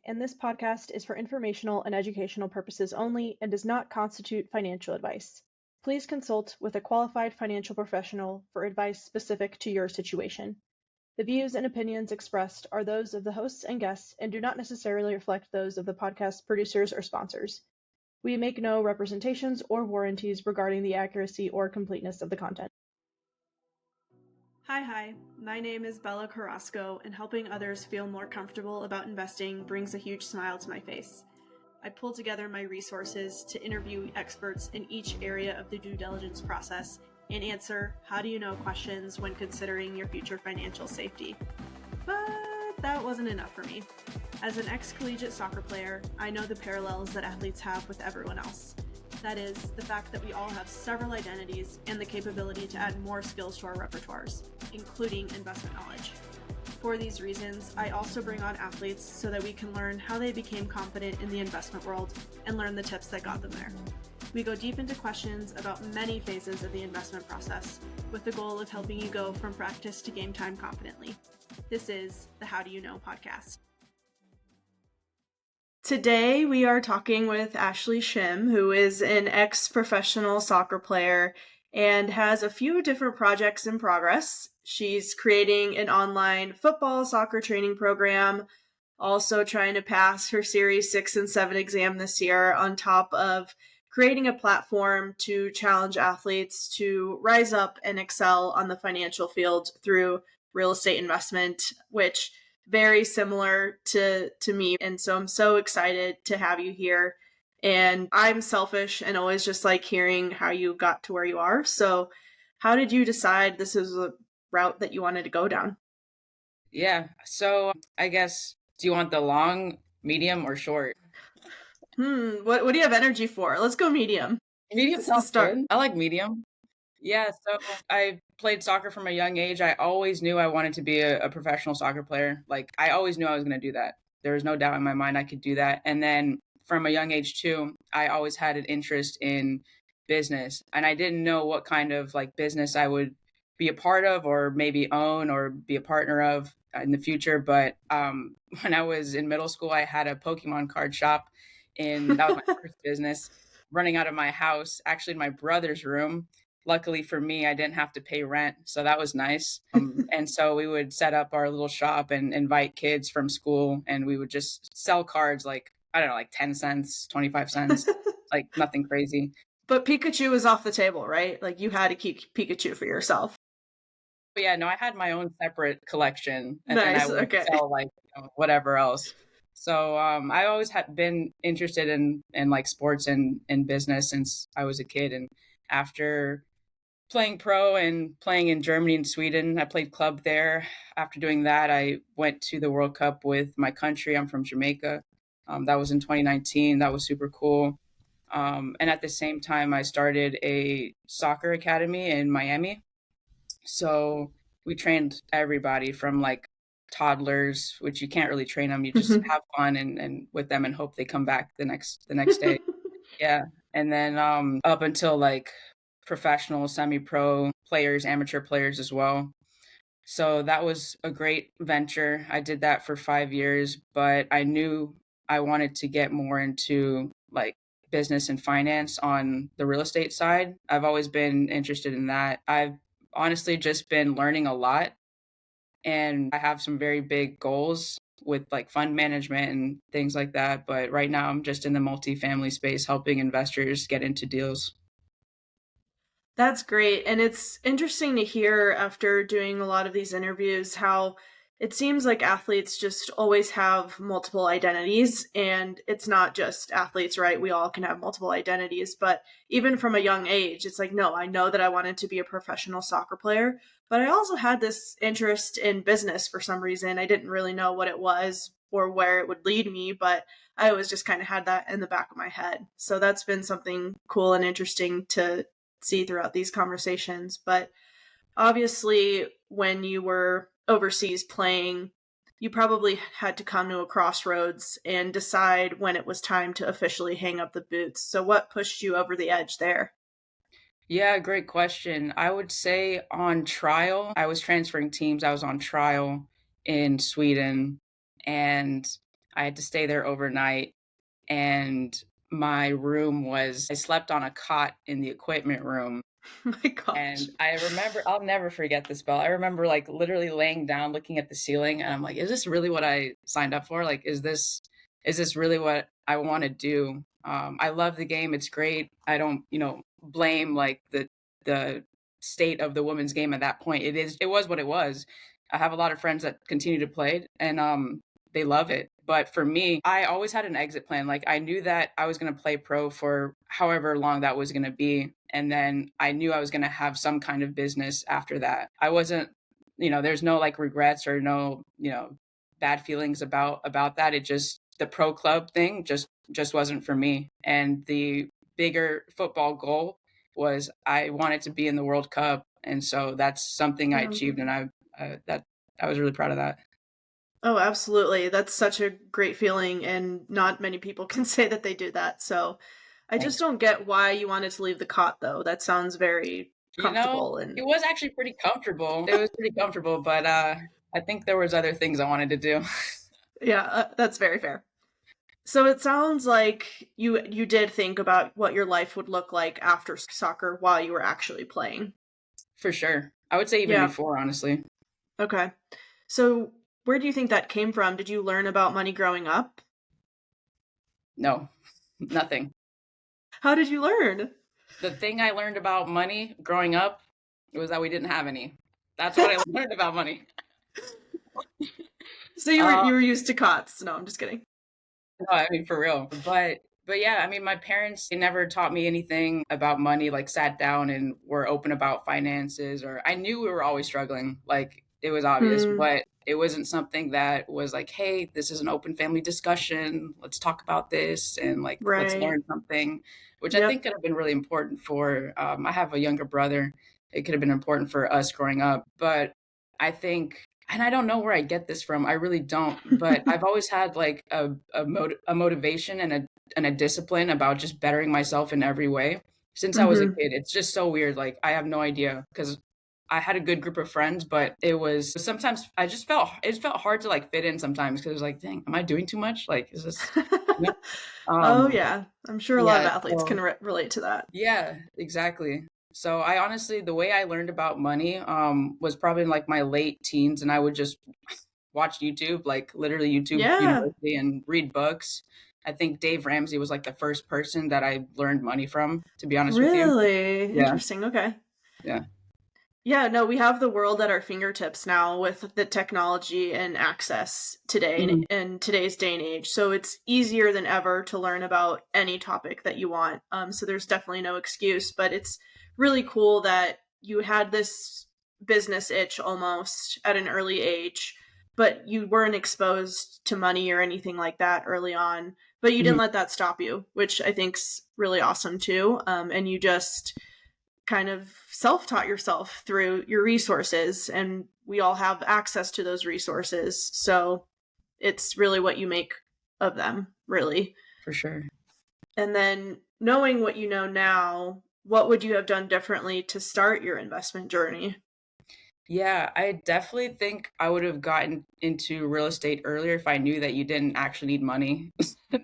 and this podcast is for informational and educational purposes only and does not constitute financial advice. Please consult with a qualified financial professional for advice specific to your situation. The views and opinions expressed are those of the hosts and guests and do not necessarily reflect those of the podcast producers or sponsors. We make no representations or warranties regarding the accuracy or completeness of the content. Hi, my name is Bella Carrasco, and helping others feel more comfortable about investing brings a huge smile to my face. I pull together my resources to interview experts in each area of the due diligence process and answer how do you know questions when considering your future financial safety. But that wasn't enough for me. As an ex-collegiate soccer player, I know the parallels that athletes have with everyone else. That is, the fact that we all have several identities and the capability to add more skills to our repertoires, including investment knowledge. For these reasons, I also bring on athletes so that we can learn how they became confident in the investment world and learn the tips that got them there. We go deep into questions about many phases of the investment process, with the goal of helping you go from practice to game time confidently. This is the How Do You Know podcast. Today, we are talking with Ashley Shim, who is an ex-professional soccer player and has a few different projects in progress. She's creating an online football soccer training program, also trying to pass her Series 6 and 7 exam this year, on top of creating a platform to challenge athletes to rise up and excel on the financial field through real estate investment, which very similar to me. And so I'm so excited to have you here. And I'm selfish and always just like hearing how you got to where you are. So how did you decide this is a route that you wanted to go down? Yeah. So I guess, do you want the long, medium, or short? What do you have energy for? Let's go medium. Medium That's the sounds start. good. I like medium. Yeah. So I played soccer from a young age. I always knew I wanted to be a professional soccer player. Like, I always knew I was going to do that. There was no doubt in my mind I could do that. And then from a young age too, I always had an interest in business. And I didn't know what kind of like business I would be a part of or maybe own or be a partner of in the future. But when I was in middle school, I had a Pokemon card shop, and that was my first business, running out of my house, actually in my brother's room. Luckily for me, I didn't have to pay rent, so that was nice. And so we would set up our little shop and invite kids from school, and we would just sell cards like, I don't know, like 10 cents, 25 cents, like nothing crazy. But Pikachu was off the table, right? Like you had to keep Pikachu for yourself. But yeah, no, I had my own separate collection, and then I Nice. would Okay. sell like whatever else. So I always had been interested in like sports and business since I was a kid. And after playing pro and playing in Germany and Sweden, I played club there. After doing that, I went to the World Cup with my country. I'm from Jamaica. That was in 2019. That was super cool. And at the same time, I started a soccer academy in Miami. So we trained everybody from like toddlers, which you can't really train them. You just have fun and with them and hope they come back the next day. Yeah. And then up until like professional, semi-pro players, amateur players as well. So that was a great venture. I did that for 5 years, but I knew I wanted to get more into like business and finance on the real estate side. I've always been interested in that. I've honestly just been learning a lot, and I have some very big goals with like fund management and things like that. But right now I'm just in the multifamily space helping investors get into deals. That's great. And it's interesting to hear after doing a lot of these interviews how it seems like athletes just always have multiple identities. And it's not just athletes, right? We all can have multiple identities. But even from a young age, it's like, no, I know that I wanted to be a professional soccer player. But I also had this interest in business for some reason. I didn't really know what it was or where it would lead me, but I always just kind of had that in the back of my head. So that's been something cool and interesting to see throughout these conversations. But obviously, when you were overseas playing, you probably had to come to a crossroads and decide when it was time to officially hang up the boots. So, what pushed you over the edge there? Yeah, great question. I would say on trial, I was transferring teams. I was on trial in Sweden, and I had to stay there overnight, and my room was, I slept on a cot in the equipment room. My gosh. And I remember, I'll never forget this, Belle. I remember like literally laying down, looking at the ceiling, and I'm like, is this really what I signed up for? Like, is this really what I want to do? I love the game. It's great. I don't, blame like the state of the women's game at that point. It was what it was. I have a lot of friends that continue to play it, and they love it. But for me, I always had an exit plan. Like I knew that I was going to play pro for however long that was going to be. And then I knew I was going to have some kind of business after that. I wasn't, there's no like regrets or no, bad feelings about that. It just, the pro club thing just wasn't for me. And the bigger football goal was I wanted to be in the World Cup. And so that's something I achieved. And I was really proud of that. Oh, absolutely. That's such a great feeling, and not many people can say that they do that. So I just Thanks. don't get why you wanted to leave the cot, though. That sounds very comfortable and It was actually pretty comfortable. It was pretty comfortable, but I think there was other things I wanted to do. yeah, that's very fair. So it sounds like you did think about what your life would look like after soccer while you were actually playing. For sure. I would say even Yeah. before, honestly. Okay. So where do you think that came from? Did you learn about money growing up? No, nothing. How did you learn? The thing I learned about money growing up was that we didn't have any. That's what I learned about money. So you were used to cots. No, I'm just kidding. No, I mean for real. But yeah, I mean my parents, they never taught me anything about money, like sat down and were open about finances, or I knew we were always struggling. Like it was obvious, but it wasn't something that was like, hey, this is an open family discussion. Let's talk about this and like let's Right. learn something, which I Yep. think could have been really important for I have a younger brother. It could have been important for us growing up. But I think, and I don't know where I get this from. I really don't. But I've always had like a motivation and a discipline about just bettering myself in every way since I was a hmm kid. It's just so weird. Like I have no idea because I had a good group of friends, but it was sometimes it felt hard to like fit in sometimes because it was like, dang, am I doing too much? Like, is this? You know? Oh, Um, yeah. I'm sure a lot of yeah. athletes can relate to that. Yeah, exactly. So I honestly, the way I learned about money, was probably in like my late teens, and I would just watch YouTube, like literally YouTube Yeah. University, and read books. I think Dave Ramsey was like the first person that I learned money from, to be honest with you. Really Yeah, interesting. Okay. yeah. Yeah, no, we have the world at our fingertips now with the technology and access today Mhm. in today's day and age. So it's easier than ever to learn about any topic that you want. So there's definitely no excuse, but it's really cool that you had this business itch almost at an early age, but you weren't exposed to money or anything like that early on. But you Mhm. didn't let that stop you, which I think's really awesome too. And you just kind of self-taught yourself through your resources, and we all have access to those resources, so it's really what you make of them, really. For sure. And then knowing what you know now, what would you have done differently to start your investment journey? Yeah, I definitely think I would have gotten into real estate earlier if I knew that you didn't actually need money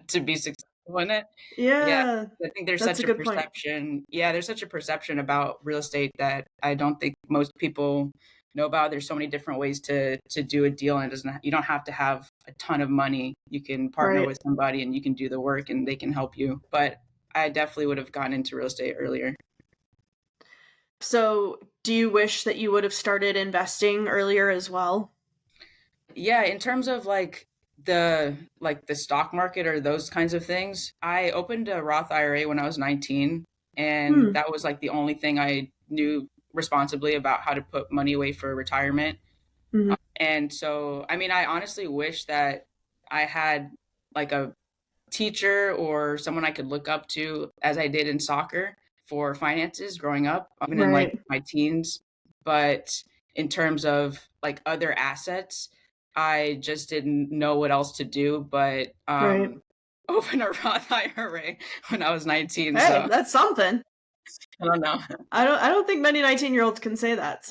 to be successful in it. Yeah, Yeah, I think there's that's such a a good point. perception. Yeah, there's such a perception about real estate that I don't think most people know about. There's so many different ways to do a deal, and you don't have to have a ton of money. You can partner Right. with somebody and you can do the work and they can help you. But I definitely would have gotten into real estate earlier. So do you wish that you would have started investing earlier as well? Yeah, in terms of like the stock market or those kinds of things, I opened a Roth IRA when I was 19, and Hmm. that was like the only thing I knew responsibly about how to put money away for retirement. Mhm. And so, I mean, I honestly wish that I had like a teacher or someone I could look up to as I did in soccer for finances growing up, even in like Right. my teens. But in terms of like other assets, I just didn't know what else to do but Right. open a Roth IRA when I was 19. Hey, So that's something. I don't know. I don't think many 19-year-olds can say that.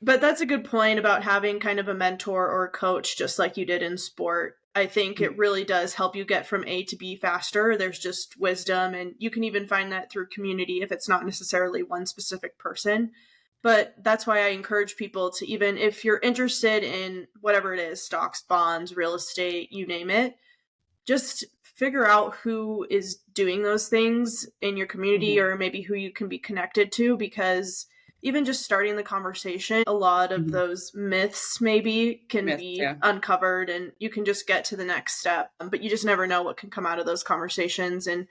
But that's a good point about having kind of a mentor or a coach, just like you did in sport. I think it really does help you get from A to B faster. There's just wisdom, and you can even find that through community if it's not necessarily one specific person. But that's why I encourage people to, even if you're interested in whatever it is, stocks, bonds, real estate, you name it, just figure out who is doing those things in your community, Mhm. or maybe who you can be connected to, because even just starting the conversation, a lot of Mhm. those myths maybe can Myths, be yeah. uncovered and you can just get to the next step. But you just never know what can come out of those conversations. And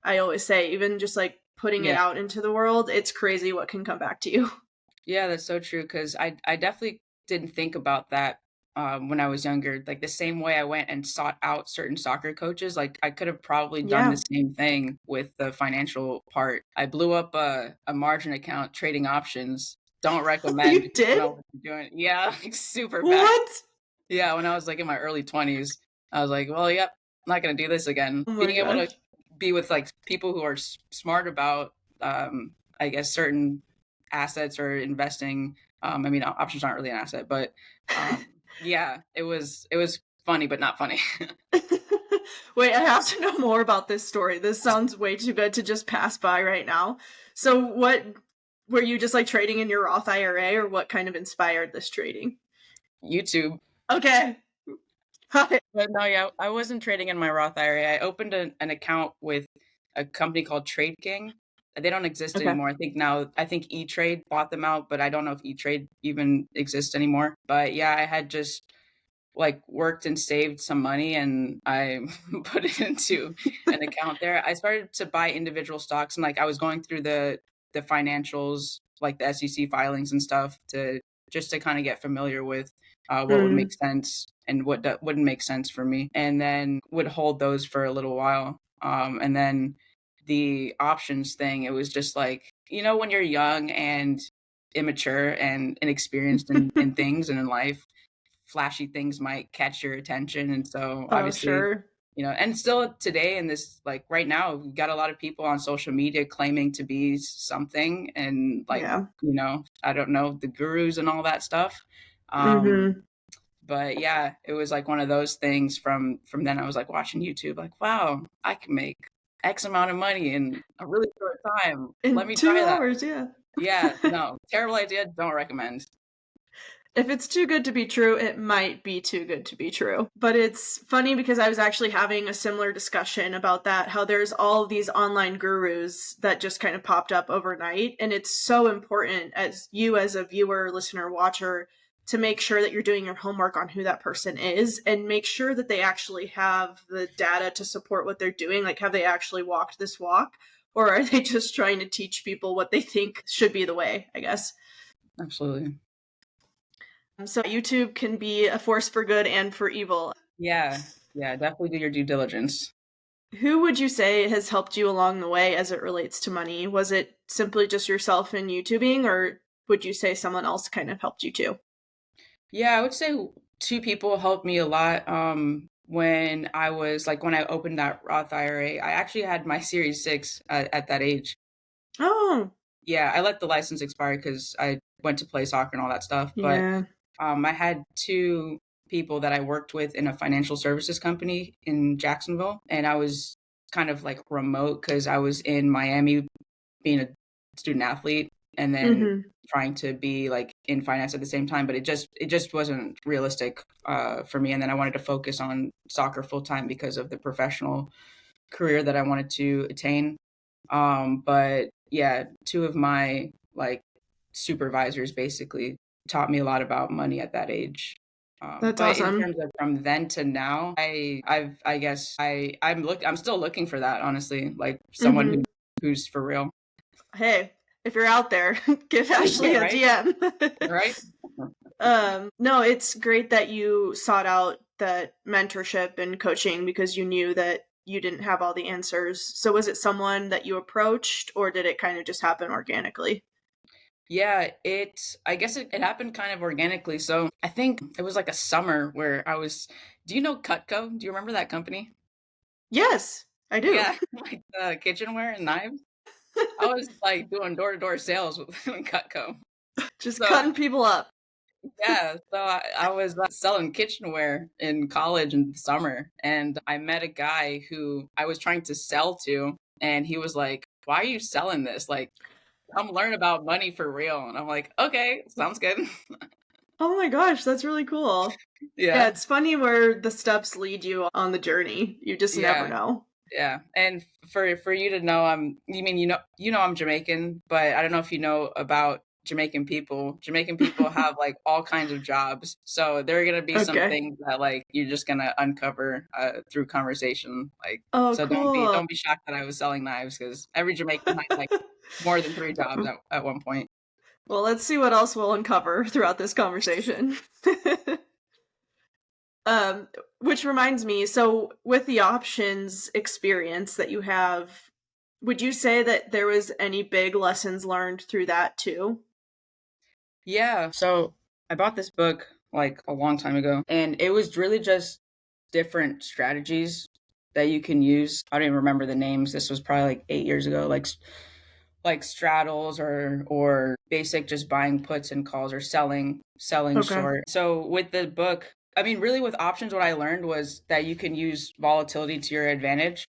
I always say, even just like putting it Yeah. out into the world, it's crazy what can come back to you. Yeah, that's so true. Because I definitely didn't think about that, when I was younger, like, the same way I went and sought out certain soccer coaches, like, I could have probably done the Yeah, same thing with the financial part. I blew up a margin account trading options. Don't recommend you if you don't did? know what you're doing. Yeah, like, super bad. What? Yeah, when I was, like, in my early 20s, I was like, "Well, yep, I'm not gonna do this again." Oh my Being able to gosh. be with, like, people who are smart about, I guess, certain assets or investing, I mean, options aren't really an asset, but, yeah, it was funny, but not funny. Wait, I have to know more about this story. This sounds way too good to just pass by right now. So, what were you just like trading in your Roth IRA, or what kind of inspired this trading? YouTube. Okay. Hi. But no, yeah, I wasn't trading in my Roth IRA. I opened an account with a company called TradeKing. They don't exist Okay. anymore. I think E-Trade bought them out, but I don't know if E-Trade even exists anymore. But yeah, I had just like worked and saved some money and I put it into an account there. I started to buy individual stocks and like I was going through the financials, like the SEC filings and stuff to just to kind of get familiar with what would Mm, make sense and what wouldn't make sense for me, and then would hold those for a little while. And then the options thing, it was just like, when you're young and immature and inexperienced in things and in life, flashy things might catch your attention. And so oh, obviously, sure. and still today in this, like right now, we got a lot of people on social media claiming to be something and like, Yeah. I don't know, the gurus and all that stuff. Um, Mm-hmm. but yeah, it was like one of those things from then I was like watching YouTube, like, wow, I can make X amount of money in a really short time. Let In me two try that. hours, yeah. Yeah, no, terrible idea. Don't recommend. If it's too good to be true, it might be too good to be true. But it's funny because I was actually having a similar discussion about that, how there's all these online gurus that just kind of popped up overnight. And it's so important as you, as a viewer, listener, watcher, to make sure that you're doing your homework on who that person is and make sure that they actually have the data to support what they're doing. Like, have they actually walked this walk? Or are they just trying to teach people what they think should be the way, I guess? Absolutely. So YouTube can be a force for good and for evil. Yeah. Yeah, definitely do your due diligence. Who would you say has helped you along the way as it relates to money? Was it simply just yourself in YouTubing, or would you say someone else kind of helped you too? Yeah, I would say two people helped me a lot. When I opened that Roth IRA, I actually had my Series 6 at that age. Oh, Yeah, I let the license expire because I went to play soccer and all that stuff. But yeah. I had two people that I worked with in a financial services company in Jacksonville, and I was kind of like remote because I was in Miami being a student athlete and then Mm-hmm. trying to be like in finance at the same time, but it just wasn't realistic for me. And then I wanted to focus on soccer full time because of the professional career that I wanted to attain. But yeah, two of my like supervisors basically taught me a lot about money at that age. That's But in awesome. terms of from then to now, I guess I'm still looking for that, honestly, like someone Mm-hmm. who's for real. Hey, if you're out there, give Yeah, Ashley a right? DM. Right? No, it's great that you sought out that mentorship and coaching because you knew that you didn't have all the answers. So was it someone that you approached, or did it kind of just happen organically? Yeah, I guess it happened kind of organically. So I think it was like a summer where do you know Cutco? Do you remember that company? Yes, I do. Yeah, like the kitchenware and knives. I was like doing door to door sales with Cutco. Just So cutting people up. Yeah, so I was selling kitchenware in college in the summer, and I met a guy who I was trying to sell to, and he was like, "Why are you selling this? Like, come learn about money for real." And I'm like, "Okay, sounds good." Oh my gosh, that's really cool. Yeah, Yeah, it's funny where the steps lead you on the journey. You just never yeah, know. yeah. And for you to know, you know I'm Jamaican, but I don't know if you know about Jamaican people. Jamaican people have like all kinds of jobs, so there are gonna be some Okay. things that like you're just gonna uncover through conversation. Like, Oh, so cool. don't be shocked that I was selling knives because every Jamaican has like more than three jobs at one point. Well, let's see what else we'll uncover throughout this conversation. um, which reminds me, so with the options experience that you have, would you say that there was any big lessons learned through that too? Yeah. So I bought this book like a long time ago, and it was really just different strategies that you can use. I don't even remember the names. This was probably like 8 years ago, like straddles or basic just buying puts and calls or selling Okay. short. So with the book, I mean, really with options, what I learned was that you can use volatility to your advantage.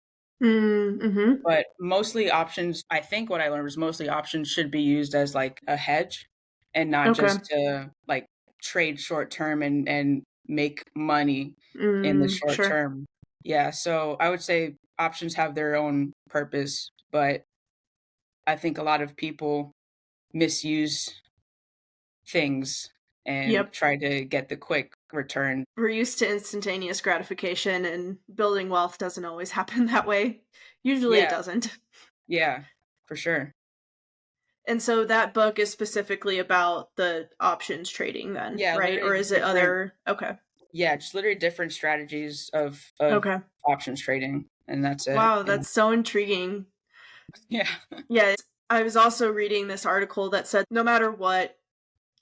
Mm-hmm. But mostly options, I think what I learned was mostly options should be used as like a hedge and not Okay. just to like trade short term and make money in the short Sure. term. Yeah, so I would say options have their own purpose, but I think a lot of people misuse things and Yep. try to get the quick return. We're used to instantaneous gratification, and building wealth doesn't always happen that way. Usually it Yeah, doesn't. yeah, for sure. And so that book is specifically about the options trading then, Yeah, right? Or literally is it different. other? Okay. Yeah, just literally different strategies of Okay. options trading, and that's it. Wow, And that's so intriguing. yeah. Yeah, I was also reading this article that said no matter what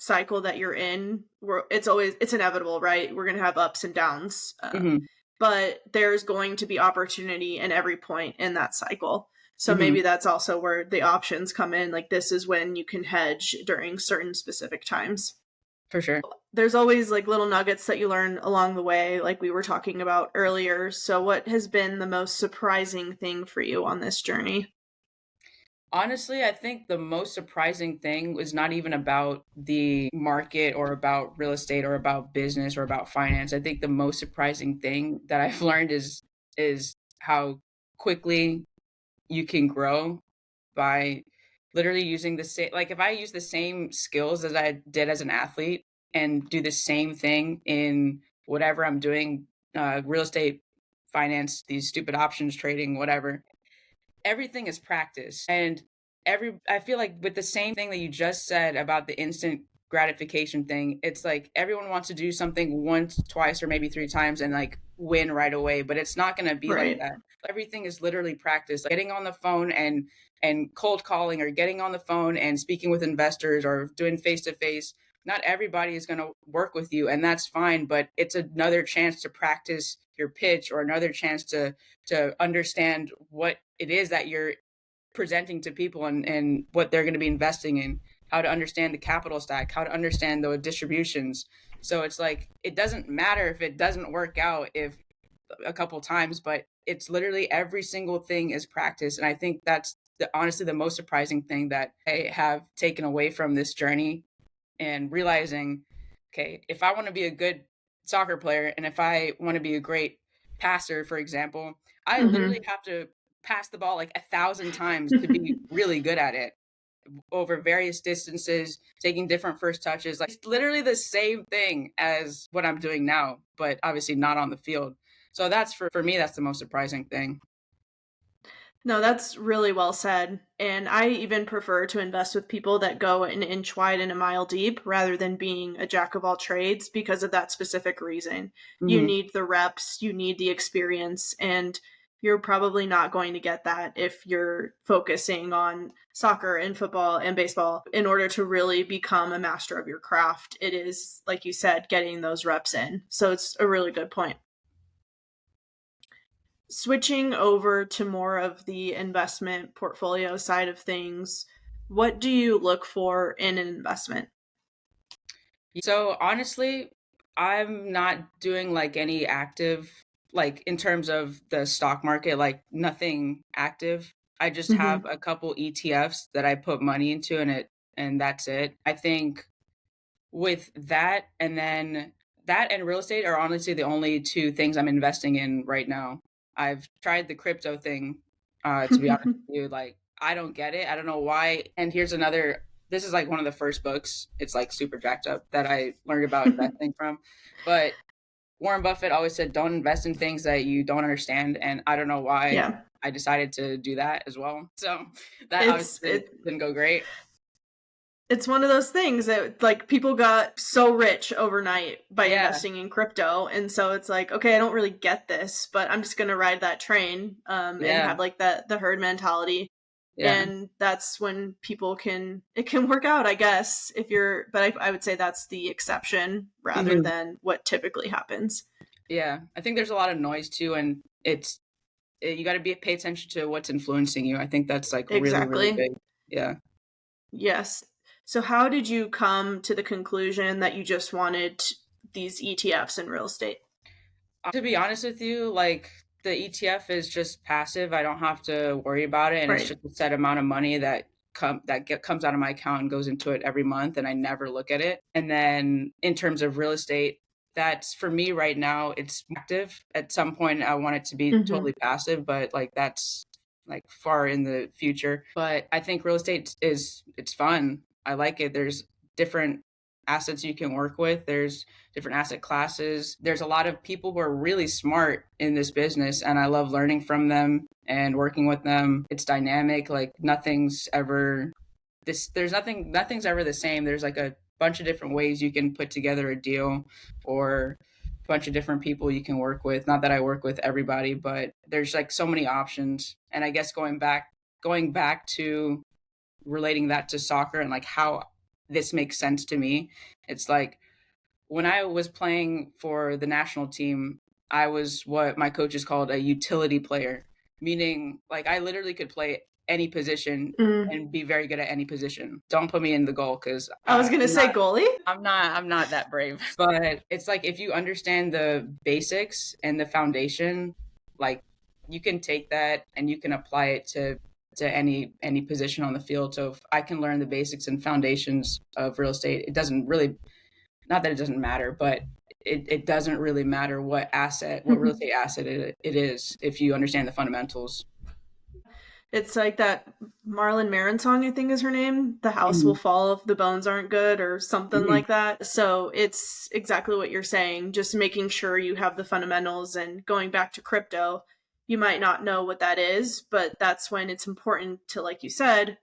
cycle that you're in, it's inevitable, right? We're going to have ups and downs. Mhm. But there's going to be opportunity in every point in that cycle. So maybe Mhm. that's also where the options come in. Like this is when you can hedge during certain specific times. For sure. There's always like little nuggets that you learn along the way, like we were talking about earlier. So, what has been the most surprising thing for you on this journey? Honestly, I think the most surprising thing was not even about the market or about real estate or about business or about finance. I think the most surprising thing that I've learned is how quickly you can grow by literally using the same, like if I use the same skills as I did as an athlete and do the same thing in whatever I'm doing, real estate, finance, these stupid options trading, whatever, everything is practice. And I feel like with the same thing that you just said about the instant gratification thing, it's like everyone wants to do something once, twice, or maybe three times and like win right away, but it's not going to be like Right. that. Everything is literally practice. Like getting on the phone and cold calling or getting on the phone and speaking with investors or doing face to face. Not everybody is going to work with you, and that's fine, but it's another chance to practice your pitch or another chance to understand what it is that you're presenting to people and what they're going to be investing in, how to understand the capital stack, how to understand the distributions. So it's like it doesn't matter if it doesn't work out if a couple times, but it's literally every single thing is practice. And I think that's honestly the most surprising thing that I have taken away from this journey and realizing, okay, if I want to be a good soccer player and if I want to be a great passer, for example, I literally Mm-hmm. have to pass the ball like 1,000 times to be really good at it over various distances, taking different first touches. Like it's literally the same thing as what I'm doing now, but obviously not on the field. So that's for me, that's the most surprising thing. No, that's really well said. And I even prefer to invest with people that go an inch wide and a mile deep rather than being a jack of all trades because of that specific reason. You Hmm. need the reps, you need the experience, and you're probably not going to get that if you're focusing on soccer and football and baseball. In order to really become a master of your craft, it is, like you said, getting those reps in. So it's a really good point. Switching over to more of the investment portfolio side of things, what do you look for in an investment? So honestly, I'm not doing like any active, like in terms of the stock market, like nothing active. I just have Hmm. a couple ETFs that I put money into and that's it. I think with that and then that and real estate are honestly the only two things I'm investing in right now. I've tried the crypto thing, to be honest with you. Like, I don't get it. I don't know why. And here's another, this is like one of the first books. It's like super jacked up that I learned about investing from. But Warren Buffett always said, don't invest in things that you don't understand. And I don't know why Yeah. I decided to do that as well. So that It's obviously it didn't go great. it's one of those things that like people got so rich overnight by Yeah. investing in crypto, and so it's like, okay, I don't really get this, but I'm just gonna ride that train, and Yeah. have like the herd mentality. Yeah. And that's when people can it can work out, I guess, if you're, but I would say that's the exception rather Mhm. than what typically happens. Yeah, I think there's a lot of noise too, and you got to be pay attention to what's influencing you. I think that's like really, really Exactly. big. Yeah. Yes. So how did you come to the conclusion that you just wanted these ETFs in real estate? To be honest with you, like the ETF is just passive. I don't have to worry about it, and it's Right. just a set amount of money that comes out of my account and goes into it every month, and I never look at it. And then in terms of real estate, that's for me right now. It's active. At some point, I want it to be Hmm. totally passive, but like that's like far in the future. But I think real estate is it's fun. I like it. There's different assets you can work with. There's different asset classes. There's a lot of people who are really smart in this business, and I love learning from them and working with them. It's dynamic. Like nothing's ever this. There's nothing's ever the same. There's like a bunch of different ways you can put together a deal, or a bunch of different people you can work with. Not that I work with everybody, but there's like so many options. And I guess going back to relating that to soccer and like how this makes sense to me. It's like when I was playing for the national team, I was what my coaches called a utility player, meaning like I literally could play any position Mm. and be very good at any position. Don't put me in the goal because I was gonna say goalie. I'm not that brave. But it's like if you understand the basics and the foundation, like you can take that and you can apply it to any position on the field. So if I can learn the basics and foundations of real estate, it doesn't really, not that it doesn't matter, but it doesn't really matter what real estate asset it is if you understand the fundamentals. It's like that Marlon Maron song, I think is her name. The house will Mhm. fall if the bones aren't good, or something Mhm. like that. So it's exactly what you're saying, just making sure you have the fundamentals. And going back to crypto, you might not know what that is, but that's when it's important to, like you said,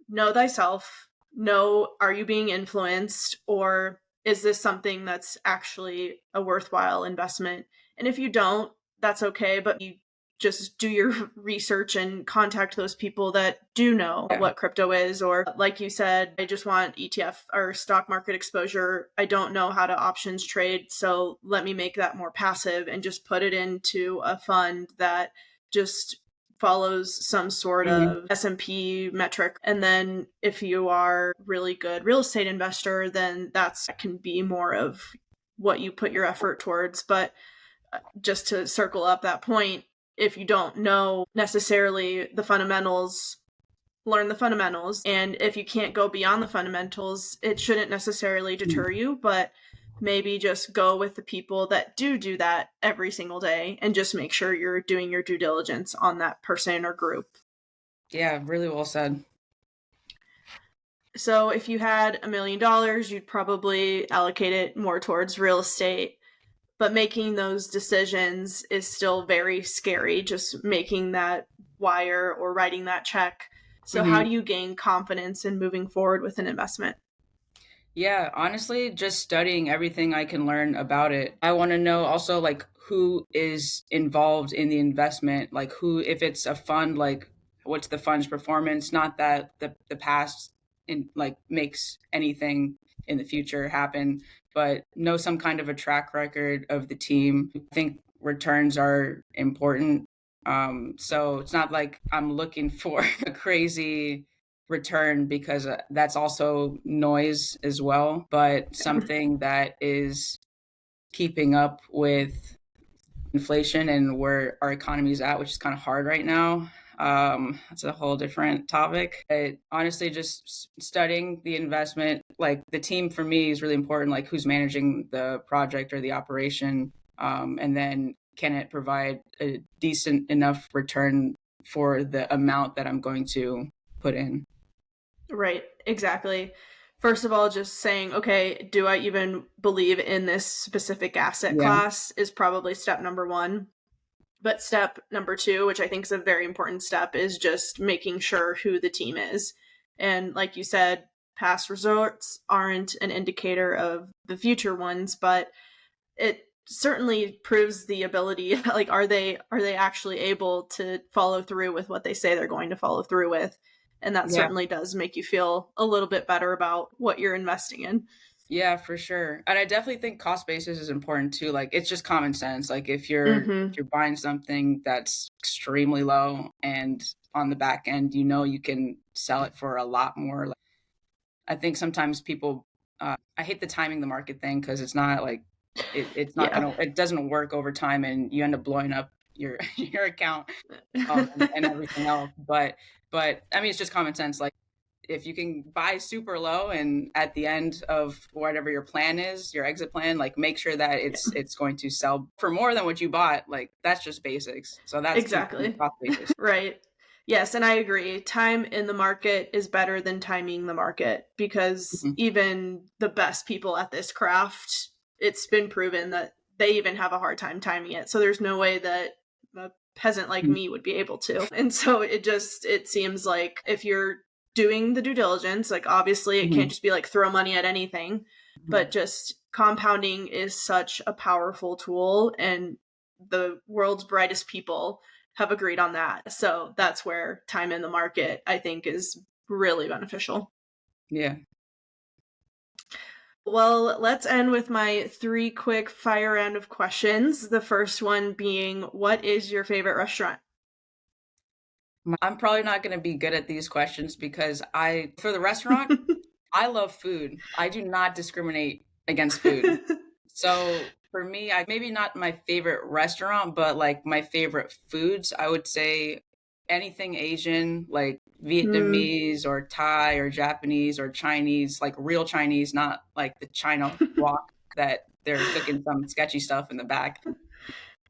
know thyself. Know, are you being influenced, or is this something that's actually a worthwhile investment? And if you don't, that's okay, but you just do your research and contact those people that do know Yeah. what crypto is. Or like you said, I just want ETF or stock market exposure. I don't know how to options trade, so let me make that more passive and just put it into a fund that just follows some sort Mhm. of S&P metric. And then if you are really good real estate investor, then that can be more of what you put your effort towards. But just to circle up that point, if you don't know necessarily the fundamentals, learn the fundamentals. And if you can't go beyond the fundamentals, it shouldn't necessarily deter you, but maybe just go with the people that do that every single day, and just make sure you're doing your due diligence on that person or group. Yeah, really well said. So if you had $1 million, you'd probably allocate it more towards real estate. But making those decisions is still very scary, just making that wire or writing that check. So, how Mhm. do you gain confidence in moving forward with an investment? Yeah, honestly, just studying everything I can learn about it. I want to know also like who is involved in the investment, like who, if it's a fund, like what's the fund's performance, not that the past in like makes anything in the future happen, but know some kind of a track record of the team. I think returns are important. So it's not like I'm looking for a crazy return because that's also noise as well, but something that is keeping up with inflation and where our economy is at, which is kind of hard right now. That's a whole different topic. Honestly, just studying the investment, like the team for me is really important, like who's managing the project or the operation. And then can it provide a decent enough return for the amount that I'm going to put in? Right, exactly. First of all, just saying, okay, do I even believe in this specific asset Yeah. class is probably step number one. But step number two, which I think is a very important step, is just making sure who the team is. And like you said, past results aren't an indicator of the future ones, but it certainly proves the ability, like are they actually able to follow through with what they say they're going to follow through with? And that Yeah. certainly does make you feel a little bit better about what you're investing in. Yeah, for sure. And I definitely think cost basis is important too. Like it's just common sense. Like if Mm-hmm. you're buying something that's extremely low and on the back end, you can sell it for a lot more. Like, I think sometimes people I hate the timing the market thing because it's not like it's not Yeah. gonna it doesn't work over time and you end up blowing up your your account and everything else. But I mean it's just common sense. Like if you can buy super low and at the end of whatever your plan is, your exit plan, like make sure that Yeah. it's going to sell for more than what you bought. Like that's just basics. So that's key for me, Exactly. cost basis. Right. Yes, and I agree. Time in the market is better than timing the market because Mhm. even the best people at this craft, it's been proven that they even have a hard time timing it. So there's no way that a peasant like Mhm. me would be able to. And so it seems like if you're doing the due diligence, like obviously it can't Mhm. just be like throw money at anything, but Mhm. just compounding is such a powerful tool and the world's brightest people have agreed on that. So that's where time in the market, I think, is really beneficial. Yeah. Well, let's end with my three quick fire round of questions. The first one being, what is your favorite restaurant? I'm probably not going to be good at these questions because for the restaurant, I love food. I do not discriminate against food. So for me, I maybe not my favorite restaurant, but like my favorite foods, I would say anything Asian, like Hmm. Vietnamese or Thai or Japanese or Chinese, like real Chinese, not like the China wok that they're cooking some sketchy stuff in the back.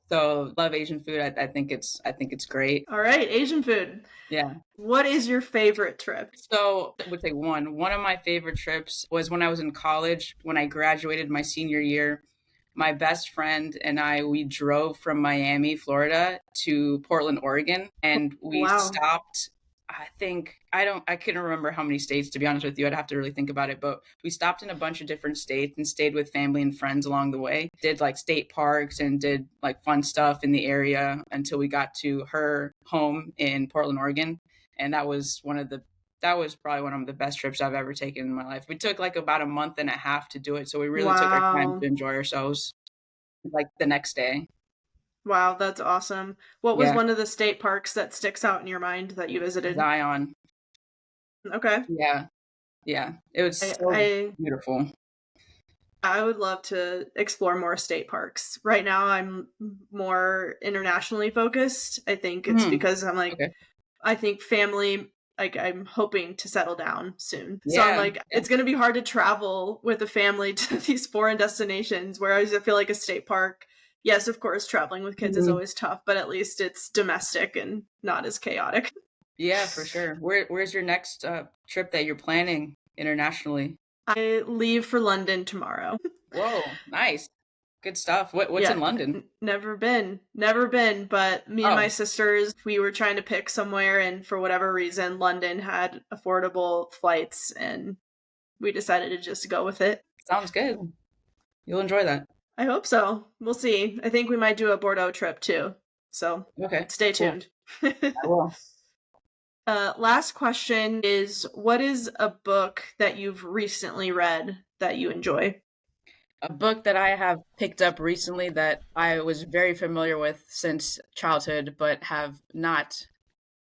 So love Asian food. I think it's great. All right, Asian food. Yeah. What is your favorite trip? So I would say one of my favorite trips was when I was in college, when I graduated my senior year. My best friend and we drove from Miami, Florida to Portland, Oregon, and we Wow. stopped. I couldn't remember how many states, to be honest with you. I'd have to really think about it, but we stopped in a bunch of different states and stayed with family and friends along the way. Did like state parks and did like fun stuff in the area until we got to her home in Portland, Oregon. And that was probably one of the best trips I've ever taken in my life. We took like about a month and a half to do it, so we really took our time Wow. to enjoy ourselves, like, the next day. Wow, that's awesome. What was Yeah, one of the state parks that sticks out in your mind that you visited? Zion. Okay. Yeah, yeah. It was I so I beautiful. I would love to explore more state parks. Right now, I'm more internationally focused. I think it's Mhm. because Okay. I think family, like, I'm hoping to settle down soon. So I'm Yeah, like, yeah. it's going to be hard to travel with a family to these foreign destinations, whereas I feel like a state park, yes, of course, traveling with kids is Mhm. always tough, but at least it's domestic and not as chaotic. Yeah, for sure. Where's your next, trip that you're planning internationally? I leave for London tomorrow. Whoa, nice. Good stuff. What's Yeah, in London? never been, but me and my Oh, sisters, we were trying to pick somewhere, and for whatever reason, London had affordable flights, and we decided to just go with it. sounds good. You'll enjoy that. I hope so. We'll see. I think we might do a Bordeaux trip too, so Okay, stay cool. tuned. I will. Last question is, what is a book that you've recently read that you enjoy? A book that I have picked up recently that I was very familiar with since childhood, but have not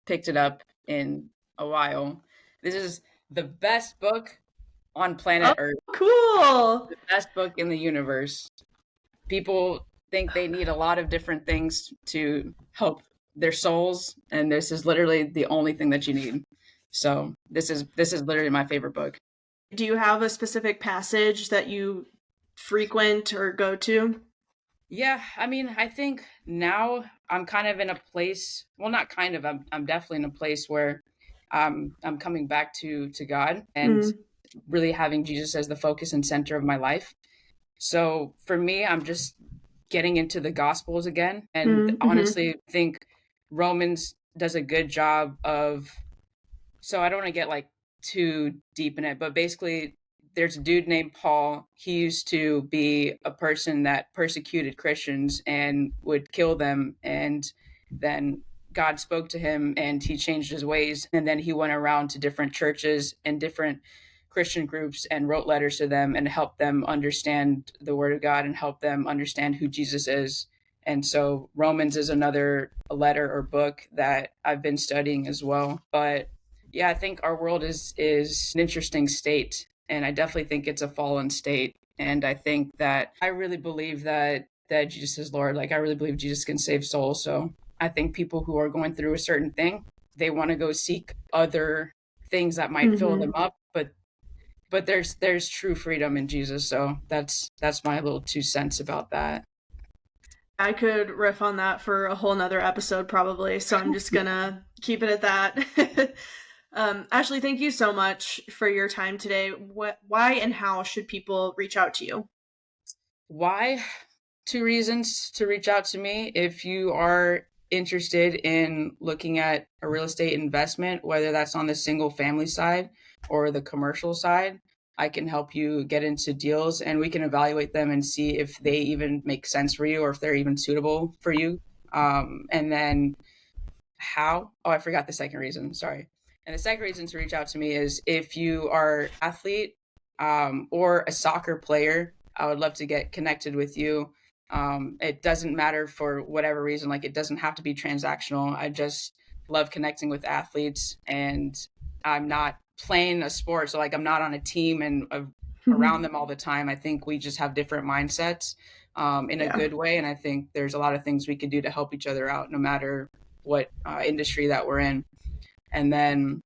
picked it up in a while. This is the best book on planet Oh, Earth, cool. the best book in the universe. People think they need a lot of different things to help their souls, and this is literally the only thing that you need. So this is literally my favorite book. Do you have a specific passage that you frequent or go to? Yeah, I mean, I think now I'm kind of in a place, well, not kind of, I'm definitely in a place where I'm coming back to God and really having Jesus as the focus and center of my life. So for me, I'm just getting into the Gospels again. And honestly, I think Romans does a good job of, so I don't want to get like too deep in it, but basically, there's a dude named Paul. He used to be a person that persecuted Christians and would kill them. And then God spoke to him and he changed his ways. And then he went around to different churches and different Christian groups and wrote letters to them and helped them understand the word of God and help them understand who Jesus is. And so Romans is another letter or book that I've been studying as well. But yeah, I think our world is an interesting state, and I definitely think it's a fallen state. And I think that I really believe that Jesus is Lord. Like I really believe Jesus can save souls. So I think people who are going through a certain thing, they want to go seek other things that might fill them up, but there's true freedom in Jesus. So that's my little 2 cents about that. I could riff on that for a whole nother episode probably, so I'm just gonna keep it at that. Ashley, thank you so much for your time today. Why and how should people reach out to you? Why? 2 reasons to reach out to me. If you are interested in looking at a real estate investment, whether that's on the single family side or the commercial side, I can help you get into deals and we can evaluate them and see if they even make sense for you or if they're even suitable for you. And then how? Oh, I forgot the second reason. Sorry. And the second reason to reach out to me is if you are an athlete or a soccer player, I would love to get connected with you. It doesn't matter for whatever reason, like it doesn't have to be transactional. I just love connecting with athletes, and I'm not playing a sport. So like I'm not on a team and around them all the time. I think we just have different mindsets in a good way. And I think there's a lot of things we can do to help each other out no matter what industry that we're in. And then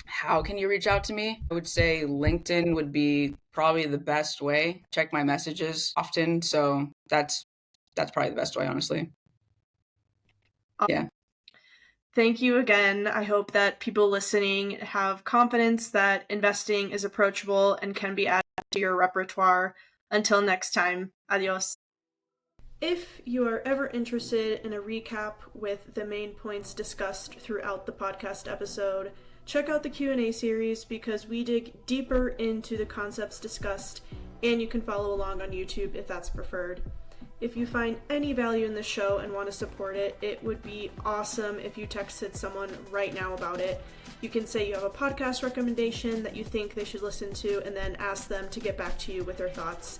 how can you reach out to me? I would say LinkedIn would be probably the best way. Check my messages often. So that's probably the best way, honestly. Yeah. Thank you again. I hope that people listening have confidence that investing is approachable and can be added to your repertoire. Until next time, adios. If you are ever interested in a recap with the main points discussed throughout the podcast episode, check out the Q&A series because we dig deeper into the concepts discussed, and you can follow along on YouTube if that's preferred. If you find any value in the show and want to support it, it would be awesome if you texted someone right now about it. You can say you have a podcast recommendation that you think they should listen to and then ask them to get back to you with their thoughts.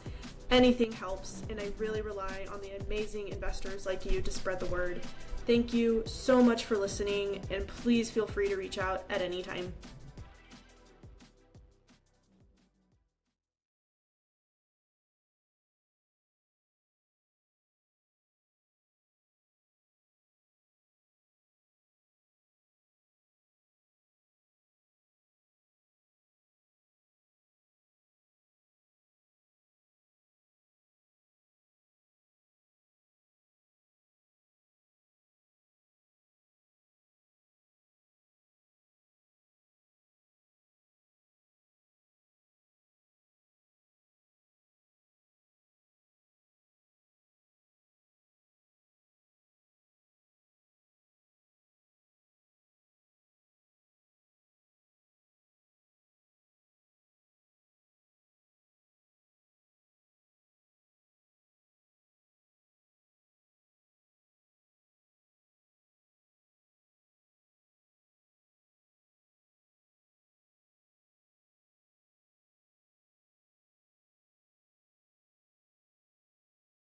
Anything helps, and I really rely on the amazing investors like you to spread the word. Thank you so much for listening, and please feel free to reach out at any time.